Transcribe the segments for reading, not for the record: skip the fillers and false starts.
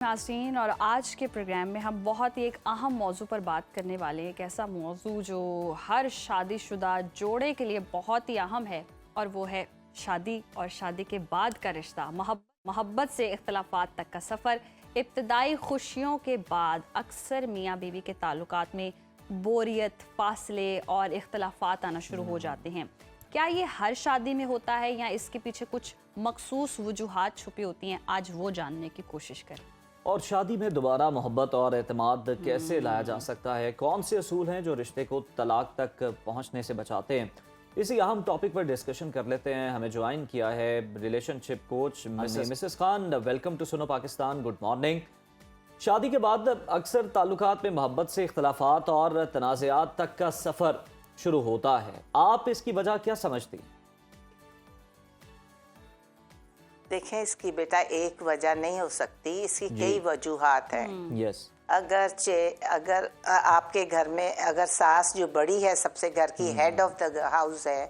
नाज़रीन, और आज के प्रोग्राम में हम बहुत ही एक अहम मौजू पर बात करने वाले हैं। एक ऐसा मौजू जो हर शादीशुदा जोड़े के लिए बहुत ही अहम है, और वो है शादी और शादी के बाद का रिश्ता। मोहब्बत से इख्तलाफात तक का सफ़र। इब्तदाई खुशियों के बाद अक्सर मियाँ बीवी के ताल्लुकात में बोरियत, फासले और इख्तलाफात आना शुरू हो जाते हैं। क्या ये हर शादी में होता है या इसके पीछे कुछ मखसूस वजूहात छुपी होती हैं? आज वो जानने की कोशिश करें। और शादी में दोबारा मोहब्बत और एतमाद कैसे लाया जा सकता है? कौन से असूल हैं जो रिश्ते को तलाक तक पहुंचने से बचाते हैं? इसी अहम टॉपिक पर डिस्कशन कर लेते हैं। हमें ज्वाइन किया है relationship coach Mrs Khan. Welcome to Suno Pakistan, good morning. शादी के बाद अक्सर ताल्लुकात में मोहब्बत से इख्तलाफात और तनाज़ात तक का सफ़र शुरू होता है। आप इसकी वजह क्या समझती हैं? देखें, इसकी बेटा एक वजह नहीं हो सकती, इसकी कई वजूहात हैं। यस। अगर आपके घर में अगर सास जो बड़ी है, सबसे घर की हेड ऑफ द हाउस है,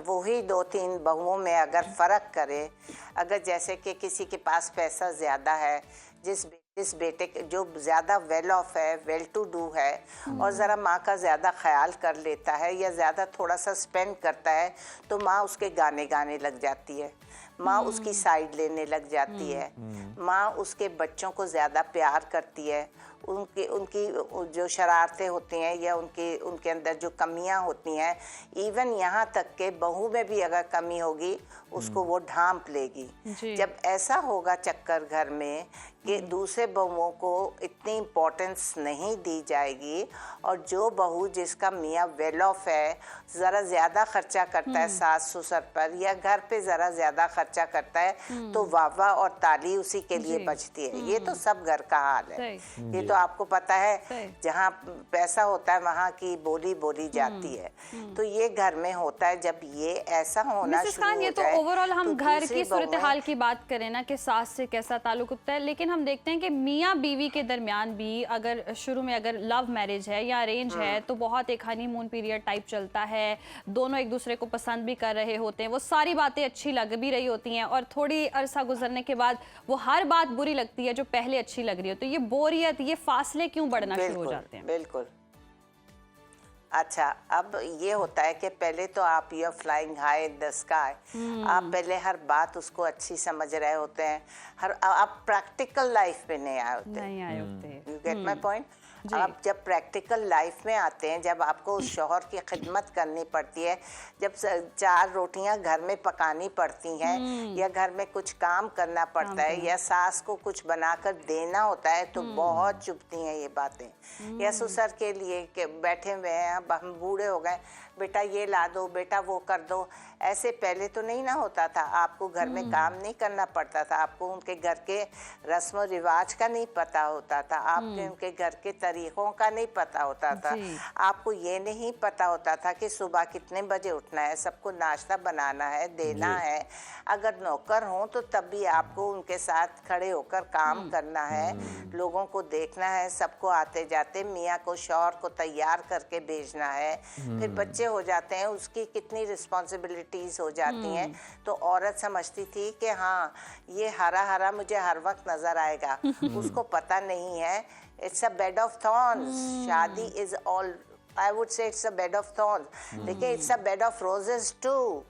वही दो तीन बहुओं में अगर फ़र्क करे, अगर जैसे कि किसी के पास पैसा ज़्यादा है, जिस बेटे जो ज़्यादा वेल ऑफ है, वेल टू डू है, और ज़रा माँ का ज़्यादा ख्याल कर लेता है या ज़्यादा थोड़ा सा स्पेंड करता है, तो माँ उसके गाने गाने लग जाती है, माँ उसकी साइड लेने लग जाती है, माँ उसके बच्चों को ज़्यादा प्यार करती है, उनकी जो शरारतें होती हैं या उनके अंदर जो कमियां होती हैं, इवन यहाँ तक के बहू में भी अगर कमी होगी उसको वो ढांप लेगी। जब ऐसा होगा चक्कर घर में कि दूसरे बहुओं को इतनी इम्पोर्टेंस नहीं दी जाएगी, और जो बहू जिसका मियाँ वेल ऑफ है, ज़रा ज़्यादा खर्चा करता है सास ससुर पर या घर पे ज़रा ज़्यादा खर्चा करता है, तो वाह और ताली उसी के लिए बजती है। ये तो सब घर का हाल है, ये तो आपको पता है। जहाँ पैसा होता है वहाँ की बोली बोली जाती है, तो ये घर में होता है। जब ये ऐसा होना शुरू हो ये तो जाए, ओवरऑल हम तो घर की सूरत हाल की बात करें ना कि सास से कैसा ताल्लुक होता है, लेकिन हम देखते हैं कि मियाँ बीवी के दरमियान भी अगर शुरू में अगर लव मैरिज है या अरेंज है, तो बहुत एक हनीमून पीरियड टाइप चलता है, दोनों एक दूसरे को पसंद भी कर रहे होते हैं, वो सारी बातें अच्छी लग भी रही होती हैं, और थोड़ी अरसा गुजरने के बाद वो हर बात बुरी लगती है जो पहले अच्छी लग रही हो। तो ये बोरियत, ये फासले क्यों बढ़ना शुरू हो जाते हैं? बिल्कुल। अच्छा, अब ये होता है कि पहले तो आप you are flying high in the sky, आप पहले हर बात उसको अच्छी समझ रहे होते हैं, आप प्रैक्टिकल लाइफ में नहीं आए होते। You get my point? आप जब प्रैक्टिकल लाइफ में आते हैं, जब आपको उस शौहर की खिदमत करनी पड़ती है, जब 4 रोटियां घर में पकानी पड़ती हैं, या घर में कुछ काम करना पड़ता है, या सास को कुछ बनाकर देना होता है, तो बहुत चुभती हैं ये बातें। या ससुर के लिए कि बैठे हुए हैं, अब हम बूढ़े हो गए, बेटा ये ला दो, बेटा वो कर दो। ऐसे पहले तो नहीं ना होता था। आपको घर में काम नहीं करना पड़ता था, आपको उनके घर के रस्म रिवाज का नहीं पता होता था, आपके उनके घर के तरीक़ों का नहीं पता होता था, आपको ये नहीं पता होता था कि सुबह कितने बजे उठना है, सबको नाश्ता बनाना है, देना है। अगर नौकर हों तो तब भी आपको उनके साथ खड़े होकर काम करना है, लोगों को देखना है, सबको आते जाते मियाँ को शौहर को तैयार करके भेजना है। फिर बच्चे हो जाते हैं, उसकी कितनी रिस्पॉन्सिबिलिटीज हो जाती हैं। तो औरत समझती थी कि हाँ, ये हरा हरा मुझे हर वक्त नजर आएगा। उसको पता नहीं है it's a bed of thorns. शादी is all, I would say it's a bed of thorns, लेकिन it's a bed of roses too.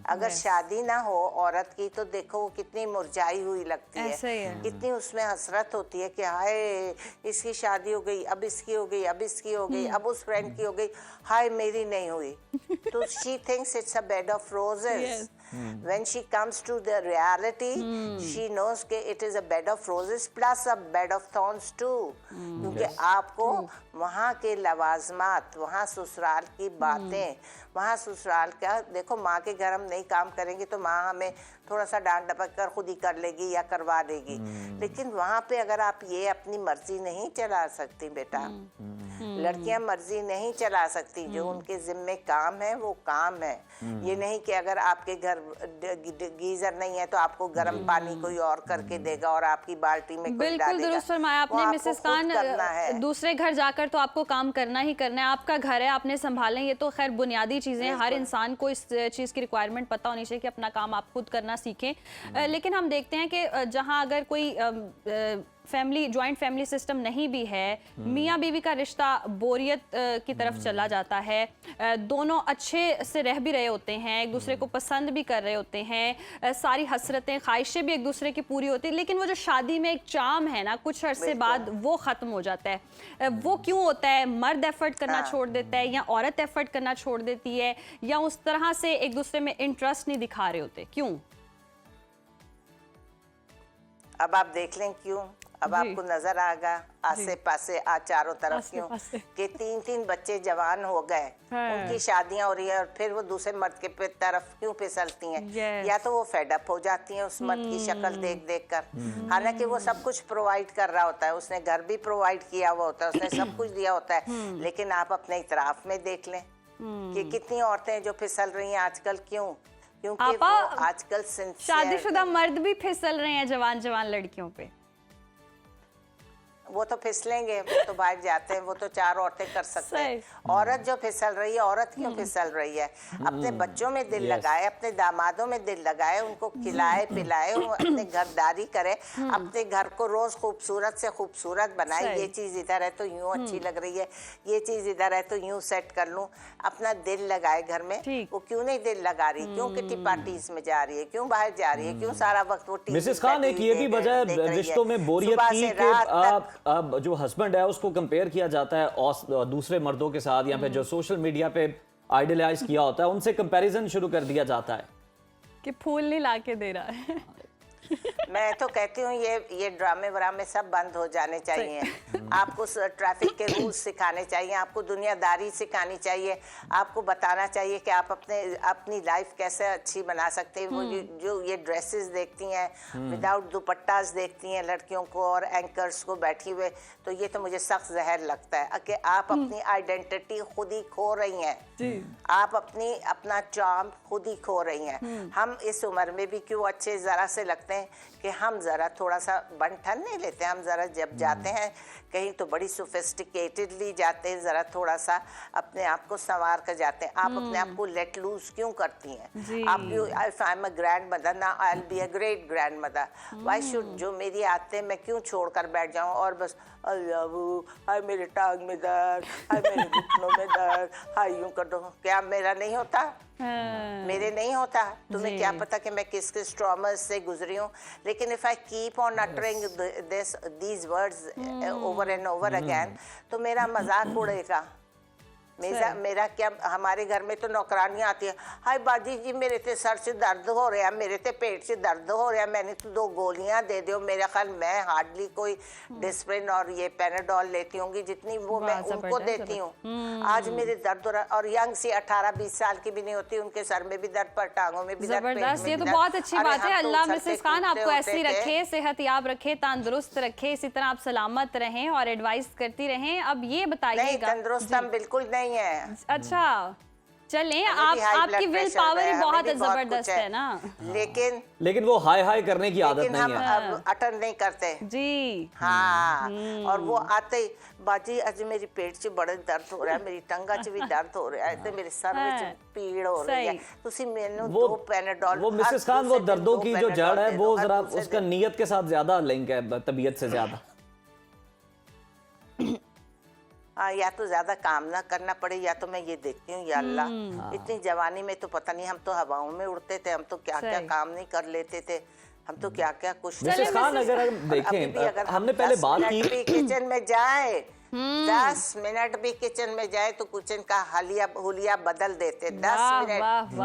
अगर शादी ना हो औरत की, तो देखो वो कितनी मुरझाई हुई लगती है, कितनी उसमें हसरत होती है कि हाय इसकी शादी हो गई, अब इसकी हो गई, अब इसकी हो गई, अब उस फ्रेंड की हो गई, हाय मेरी नहीं हुई। तो she thinks it's a bed of roses. When she comes to the reality, she knows कि it is a bed of roses plus a bed of thorns too. क्योंकि आपको वहाँ के लवाजमात, वहाँ ससुराल की बातें, वहाँ ससुराल का देखो, माँ के घर हम नहीं काम करेंगे तो माँ हमें थोड़ा सा डांट डपक कर खुद ही कर लेगी या करवा देगी, लेकिन वहाँ पे अगर आप ये अपनी मर्जी नहीं चला सकती बेटा, लड़कियां मर्जी नहीं चला सकती, जो उनके जिम्मे काम है वो काम है। ये नहीं कि अगर आपके घर गीजर नहीं है तो आपको गर्म पानी कोई और करके देगा और आपकी बाल्टी में कोई बिल्कुल डालेगा। दुरुस्त फरमाया आपने मिसेस खान। दूसरे घर जाकर तो आपको काम करना ही करना है, आपका घर है, आपने संभालें, ये तो खैर बुनियादी चीजें हैं। हर इंसान को इस चीज की रिक्वायरमेंट पता होनी चाहिए कि अपना काम आप खुद करना सीखें। लेकिन हम देखते हैं कि जहां अगर कोई फैमिली, जॉइंट फैमिली सिस्टम नहीं भी है, मियाँ बीवी का रिश्ता बोरियत की तरफ चला जाता है, दोनों अच्छे से रह भी रहे होते हैं, एक दूसरे को पसंद भी कर रहे होते हैं, सारी हसरतें ख्वाहिशें भी एक दूसरे की पूरी होती है, लेकिन वो जो शादी में एक चार्म है ना, कुछ अरसे बाद वो ख़त्म हो जाता है। वो क्यों होता है? मर्द एफर्ट करना छोड़ देता है या औरत एफर्ट करना छोड़ देती है, या उस तरह से एक दूसरे में इंटरेस्ट नहीं दिखा रहे होते, क्यों? अब आप देख लें क्यों। अब आपको नजर आएगा आसे पासे चारों तरफ क्यों कि 3-3 बच्चे जवान हो गए, उनकी शादियां हो रही है और फिर वो दूसरे मर्द के तरफ क्यों फिसलती हैं? या तो वो फेड अप हो जाती हैं उस मर्द की शक्ल देख देख कर, हालांकि वो सब कुछ प्रोवाइड कर रहा होता है, उसने घर भी प्रोवाइड किया हुआ होता है, उसने सब कुछ दिया होता है, लेकिन आप अपने इतराफ में देख लें कि कितनी औरतें जो फिसल रही हैं आजकल। क्यों? क्योंकि वो आजकल शादीशुदा मर्द भी फिसल रहे हैं जवान जवान लड़कियों पे। वो तो फिसलेंगे, वो तो बाहर जाते हैं, वो तो 4 औरतें कर सकते हैं। औरत जो फिसल रही है, औरत क्यों फिसल रही है? अपने बच्चों में दिल लगाए, अपने दामादों में दिल लगाए, उनको खिलाए पिलाए, वो अपने घरदारी करे, अपने घर को रोज खूबसूरत से खूबसूरत बनाए। ये चीज इधर है तो यूं अच्छी लग रही है, ये चीज इधर है तो यूं सेट कर लूं। अपना दिल लगाए घर में। वो क्यों नहीं दिल लगा रही? क्यों किटी पार्टीज में जा रही है? क्यों बाहर जा रही है? क्यों सारा वक्त वो मिसेस खान, एक ये भी वजह रिश्तों में बोरियत की कि अब जो हस्बैंड है उसको कंपेयर किया जाता है और दूसरे मर्दों के साथ, या फिर जो सोशल मीडिया पे आइडियलाइज किया होता है उनसे कंपैरिजन शुरू कर दिया जाता है कि फूल नहीं लाके दे रहा है। मैं तो कहती हूँ ये ड्रामे वरामे सब बंद हो जाने चाहिए। आपको ट्रैफिक के रूल्स सिखाने चाहिए, आपको दुनियादारी सिखानी चाहिए, आपको बताना चाहिए कि आप अपनी लाइफ कैसे अच्छी बना सकते हैं। वो जो ये ड्रेसेस देखती हैं विदाउट दुपट्टास देखती हैं लड़कियों को और एंकर्स को बैठी हुए, तो ये तो मुझे सख्त जहर लगता है कि आप अपनी आइडेंटिटी खुद ही खो रही हैं, आप अपना चार्म खुद ही खो रही हैं। हम इस उम्र में भी क्यों अच्छे जरा से लगते हैं कि हम जरा थोड़ा सा बन ठन नहीं लेते, हम जरा जब जाते हैं कहीं तो बड़ी सोफिस्टिकेटेडली जाते हैं, जरा थोड़ा सा अपने आप को संवार कर जाते हैं। आप अपने आप को लेट लूज क्यों करती हैं? आप if I am a grandmother ना I will be a great grandmother, why should जो मेरी आते मैं क्यों छोड़कर बैठ जाऊं और बस हाय मेरे टांग में दर्द, हाय मेरे घुटनों में दर्द, हाय यूं कर दो। क्या मेरा नहीं होता? मेरे नहीं होता? तुम्हें क्या पता कि मैं किस किस ट्रॉमास से गुजरी हूँ? लेकिन if I keep on uttering these words over and over again, तो मेरा मजाक उड़ेगा। मेरा क्या, हमारे घर में तो नौकरानियां आती है, हाय बाजी जी मेरे ते सर से दर्द हो रहा है, मेरे ते पेट से दर्द हो रहा है, मैंने तो 2 गोलियां दे दो। मेरा ख्याल मैं हार्डली कोई डिस्प्रिन और ये पेनाडोल लेती होंगी जितनी वो मैं उनको देती हूँ। आज मेरे दर्द हो रहा, और यंग सी 18-20 साल की भी नहीं होती, उनके सर में भी दर्द, पर टांगों में भी दर्द, जबरदस्त। ये तो बहुत अच्छी बात है। अल्लाह मिसेस खान आपको ऐसी रखे, सेहत याब रखे, तंदुरुस्त रखे, इसी तरह आप सलामत रहें और एडवाइस करती रहें। अब ये बताइएगा। तंदुरुस्त हम बिल्कुल नहीं है। अच्छा चलें, आपकी विल पावर ही बहुत जबरदस्त है ना, लेकिन वो हाय हाय करने की आदत नहीं है, अब अटन नहीं करते जी। हाँ, और वो आते ही बाजी आज मेरी पेट से बड़ा दर्द हो रहा है, मेरी टंगा च भी दर्द हो रहा है, मेरे सर में पीड़ हो रही है, तुसी मैंने 2 पेनाडोल। वो मिसेस खान, वो दर्दों की जो जड़ है वो जरा उसका नियत के साथ ज्यादा लिंक है, तबीयत से ज्यादा। या तो ज्यादा काम ना करना पड़े, या तो मैं ये देखती हूँ या अल्लाह इतनी जवानी में तो पता नहीं, हम तो हवाओं में उड़ते थे, हम तो क्या क्या काम नहीं कर लेते थे, हम तो क्या क्या कुछ। मिसेस खान अगर हम देखें, हमने पहले बात की किचन में जाए 10 मिनट भी किचन में जाए तो किचन का हुलिया बदल देते। 10 minute,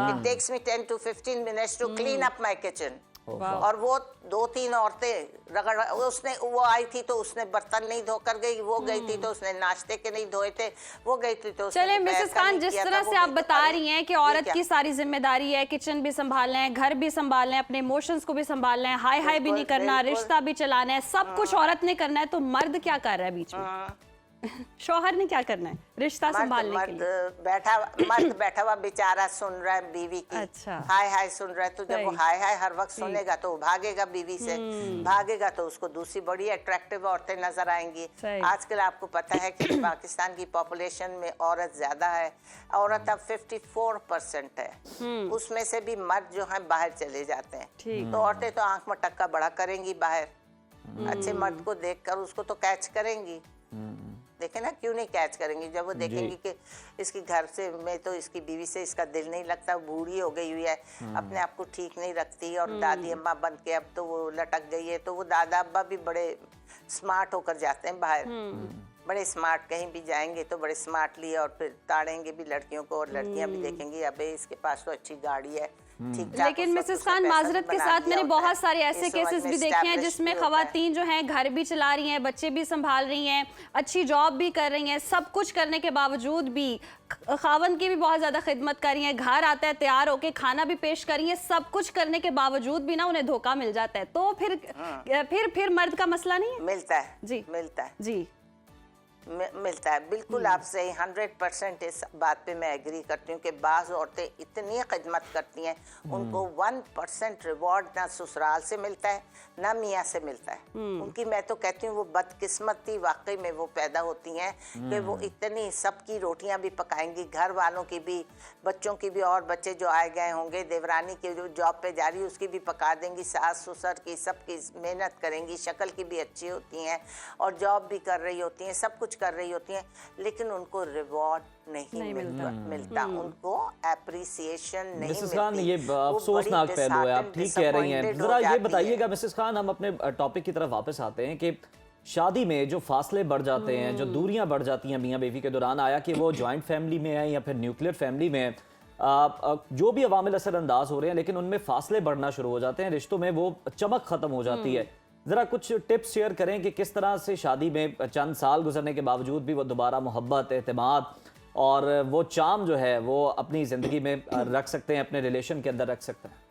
it takes me 10 to 15 minutes to clean up my kitchen। और वो 2-3 औरतें वो आई थी तो उसने बर्तन नहीं धोकर गई, वो गई थी तो उसने नाश्ते के नहीं धोए थे, वो गई थी तो चले मिसेस खान, जिस तरह से आप बता रही हैं कि औरत की सारी जिम्मेदारी है, किचन भी संभालना है, घर भी संभालना है, अपने इमोशंस को भी संभालना है, हाय भी नहीं करना, रिश्ता भी चलाना है, सब कुछ औरत ने करना है, तो मर्द क्या कर रहा है बीच में? शौहर ने क्या करना है रिश्ता संभालने के लिए? मर्द बैठा हुआ बेचारा सुन रहा है बीवी की अच्छा। हाय हाय सुन रहा है, तो जब वो सही। हाय हाय हर वक्त सुनेगा तो वो भागेगा बीवी से, भागेगा तो उसको दूसरी बड़ी अट्रैक्टिव औरतें नजर आएंगी। सही। आजकल आपको पता है कि पाकिस्तान की पॉपुलेशन में औरत ज्यादा है, औरत अब 54% है, उसमें से भी मर्द जो है बाहर चले जाते हैं, ठीक। तो औरतें तो आंख मटक्का बड़ा करेंगी बाहर, अच्छे मर्द को देखकर उसको तो कैच करेंगी। देखे ना, क्यों नहीं कैच करेंगे जब वो देखेंगी कि इसकी घर से में तो इसकी बीवी से इसका दिल नहीं लगता, बूढ़ी हो गई हुई है, अपने आप को ठीक नहीं रखती, और दादी अम्मा बन के अब तो वो लटक गई है, तो वो दादा अब्बा भी बड़े स्मार्ट होकर जाते हैं बाहर, बड़े स्मार्ट, कहीं भी जाएंगे तो बड़े स्मार्टली, और फिर ताड़ेंगे भी लड़कियों को, और लड़कियां भी देखेंगी अबे इसके पास तो अच्छी गाड़ी है, लेकिन मिसेस खान माजरत के साथ मैंने बहुत सारे ऐसे केसेस भी देखे हैं जिसमें खवातीन जो हैं घर भी चला रही हैं, बच्चे भी संभाल रही हैं, अच्छी जॉब भी कर रही हैं, सब कुछ करने के बावजूद भी खावंद की भी बहुत ज्यादा खिदमत कर रही हैं, घर आता है तैयार होके खाना भी पेश कर रही हैं, सब कुछ करने के बावजूद भी ना उन्हें धोखा मिल जाता है, तो फिर मर्द का मसला नहीं है? मिलता है जी, मिलता है जी, मिलता है, बिल्कुल आप सही 100% इस बात पे मैं एग्री करती हूँ कि बाज़ औरतें इतनी खिदमत करती हैं, उनको 1% रिवॉर्ड ना ससुराल से मिलता है ना मियाँ से मिलता है। उनकी मैं तो कहती हूँ वो बदकिस्मती वाकई में वो पैदा होती हैं कि वो इतनी सबकी रोटियाँ भी पकाएंगी, घर वालों की भी, बच्चों की भी, और बच्चे जो आए गए होंगे, देवरानी की जो जॉब पे जा रही है उसकी भी पका देंगी, सास ससुर की सबकी मेहनत करेंगी, शक्ल की भी अच्छी होती हैं और जॉब भी कर रही होती हैं, सब कुछ कर रही होती हैं, लेकिन उनको रिवॉर्ड नहीं मिलता, उनको एप्रिसिएशन नहीं मिसेस मिलती। खान, ये अफसोसनाक पहलू है, आप ठीक कह रही हैं। जरा ये बताइएगा मिसेस खान, हम अपने टॉपिक की तरफ वापस आते हैं कि शादी में जो फासले बढ़ जाते हैं, जो दूरियां बढ़ जाती हैं मियाँ बीवी के दौरान, आया कि वो जॉइंट फैमिली में है या फिर न्यूक्लियर फैमिली में है, जो भी अवामिल असरअंदाज हो रहे हैं, लेकिन उनमें फासले बढ़ना शुरू हो जाते हैं, रिश्तों में वो चमक खत्म हो जाती है। जरा कुछ टिप्स शेयर करें कि किस तरह से शादी में चंद साल गुजरने के बावजूद भी वो दोबारा मोहब्बत, एतमाद और वो चाम जो है वो अपनी ज़िंदगी में रख सकते हैं, अपने रिलेशन के अंदर रख सकते हैं।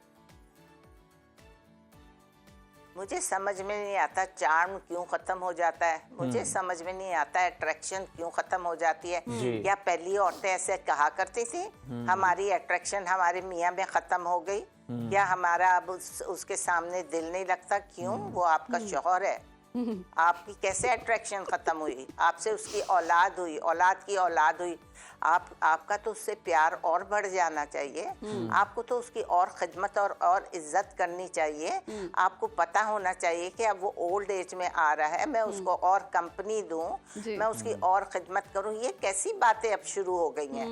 मुझे समझ में नहीं आता चार्म क्यों खत्म हो जाता है, मुझे समझ में नहीं आता अट्रैक्शन क्यों खत्म हो जाती है। या पहली औरतें ऐसे कहा करती थी हमारी अट्रैक्शन हमारे मियाँ में खत्म हो गई, या हमारा अब उसके सामने दिल नहीं लगता, क्यों? वो आपका शौहर है, आपकी कैसे अट्रैक्शन खत्म हुई? आपसे उसकी औलाद हुई, औलाद की औलाद हुई, आपका तो उससे प्यार और बढ़ जाना चाहिए, आपको तो उसकी और खिदमत और इज्जत करनी चाहिए। आपको पता होना चाहिए कि अब वो ओल्ड एज में आ रहा है, मैं उसको और कंपनी दूं, मैं उसकी और खिदमत करूं। ये कैसी बातें अब शुरू हो गई हैं?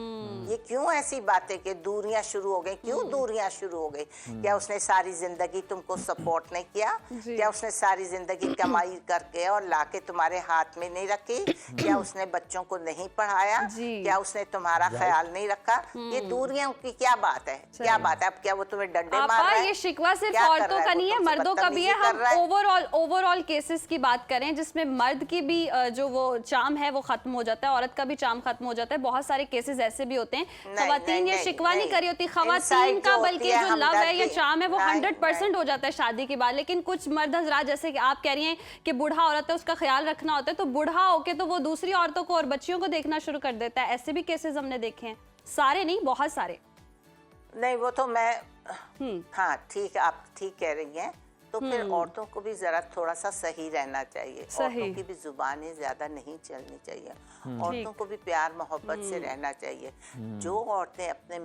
ये क्यों ऐसी बातें कि दूरियां शुरू हो गई? क्यों दूरियां शुरू हो गई? क्या उसने सारी जिंदगी तुमको सपोर्ट नहीं किया? क्या उसने सारी जिंदगी कमाई करके और लाके तुम्हारे हाथ में नहीं रखी? क्या उसने बच्चों को नहीं पढ़ाया? क्या उसने तुम्हारा ख्याल नहीं रखा? ये दूरियां की क्या बात है? क्या बात है? अब क्या वो तुम्हें डंडे मार रहा है? ये शिकवा सिर्फ औरतों का नहीं है, मर्दों का भी है। हम ओवरऑल केसेस की बात करें जिसमें मर्द की भी जो वो चाम है वो खत्म हो जाता है, औरत का भी चाम खत्म हो जाता है। बहुत सारे केसेस ऐसे भी होते हैं। खवातीन ये शिकवा नहीं करी होती, खवातीन का बल्कि जो लव है या चाम है वो 100% हो जाता है शादी के बाद। लेकिन कुछ मर्द हजरात, जैसे कि आप कह रही हैं कि बूढ़ा औरत है उसका ख्याल रखना होता है, तो बूढ़ा होके तो वो दूसरी औरतों को और बच्चियों को देखना शुरू कर देता है। ऐसे भी केसेस हमने देखे हैं, सारे नहीं बहुत सारे। नहीं वो तो मैं हाँ ठीक, आप ठीक कह रही हैं। तो फिर औरतों को भी जरा थोड़ा सा सही रहना चाहिए, औरतों की भी जुबानें ज्यादा नहीं चलनी चाहिए, औरतों को भी प्यार मोहब्बत से रहना चाहिए। जो औरतें अपने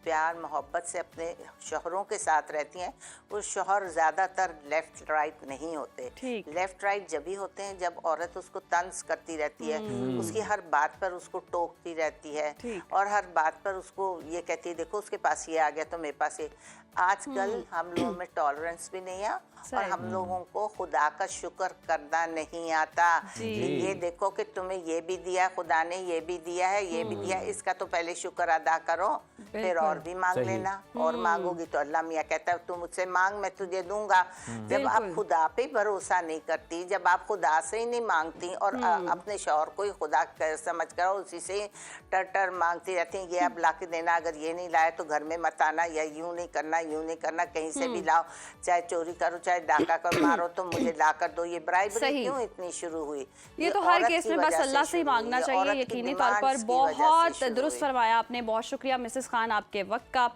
प्यार मोहब्बत से अपने शौहरों के साथ रहती हैं, वो शौहर ज़्यादातर लेफ्ट राइट नहीं होते। लेफ्ट राइट जब भी होते हैं जब औरत उसको तंज करती रहती है, उसकी हर बात पर उसको टोकती रहती है और हर बात पर उसको ये कहती है देखो उसके पास ये आ गया तो मेरे पास ये। आजकल हम लोगों में टॉलरेंस भी नहीं है और हम लोगों को खुदा का शुक्र करना नहीं आता। ये देखो कि तुम्हें ये भी दिया, खुदा ने ये भी दिया है, ये भी दिया, इसका तो पहले शुक्र अदा करो, फिर और भी मांग लेना। और मांगोगी तो अल्लाह मियाँ कहता है तू मुझसे मांग मैं तुझे दूंगा। जब आप खुदा पे भरोसा नहीं करती, जब आप खुदा से ही नहीं मांगती और अपने शौहर को ही खुदा समझ कर उसी से टर मांगती रहती हैं, ये अब ला के देना, अगर ये नहीं लाए तो घर में मत आना, या यूं नहीं करना, यूं नहीं करना, कहीं से भी लाओ, चाहे चोरी करो चाहे डाका कर मारो, तो मुझे ला कर दो। ये ब्राइबरी सही। क्यों इतनी शुरू हुई? ये तो हर औरत केस की में बस वजह अल्लाह से ही शुरू हुई, मांगना ये चाहिए औरत की यकीनी तौर पर। डिमांड्स की वजह से बहुत शुरू दुरुस्त हुई। फरमाया आपने, बहुत शुक्रिया मिसेस खान आपके वक्त का।